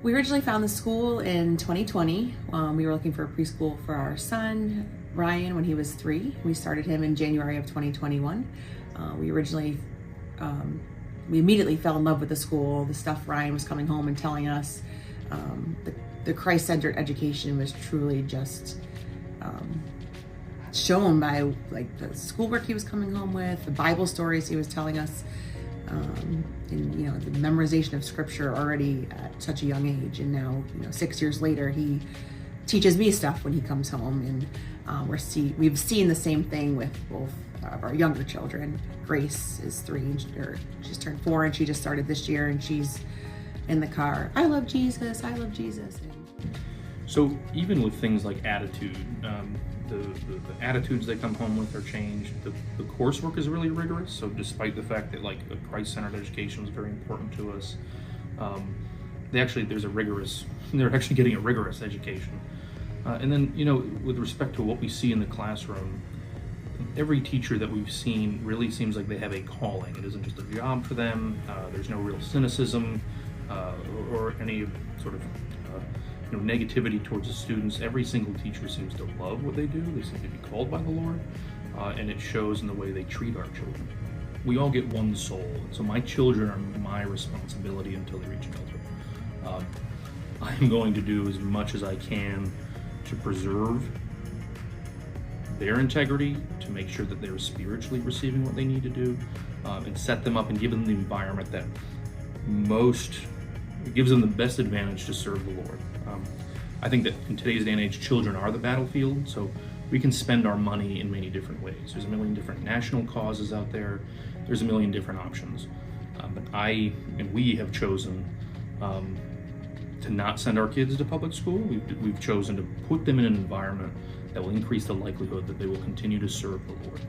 We originally found the school in 2020. We were looking for a preschool for our son, Ryan, when he was 3. We started him in January of 2021. We immediately fell in love with the school. The stuff Ryan was coming home and telling us, the Christ-centered education was truly just shown by like the schoolwork he was coming home with, the Bible stories he was telling us, and the memorization of scripture already at such a young age. And now 6 years later, he teaches me stuff when he comes home, and we've seen the same thing with both of our younger children. Grace is 3, or she's turned 4, and she just started this year, and she's in the car, I love Jesus, I love Jesus. So even with things like attitude, the attitudes they come home with are changed. The coursework is really rigorous. So despite the fact that like a Christ-centered education is very important to us, they're actually getting a rigorous education. And then with respect to what we see in the classroom, every teacher that we've seen really seems like they have a calling. It isn't just a job for them. There's no real cynicism or any sort of negativity towards the students. Every single teacher seems to love what they do. They seem to be called by the Lord, and it shows in the way they treat our children. We all get one soul, so my children are my responsibility until they reach adulthood. I'm going to do as much as I can to preserve their integrity, to make sure that they're spiritually receiving what they need to do, and set them up and give them the environment that gives them the best advantage to serve the Lord. I think that in today's day and age, children are the battlefield, so we can spend our money in many different ways. There's a million different national causes out there. There's a million different options. But we have chosen to not send our kids to public school. We've chosen to put them in an environment that will increase the likelihood that they will continue to serve the Lord.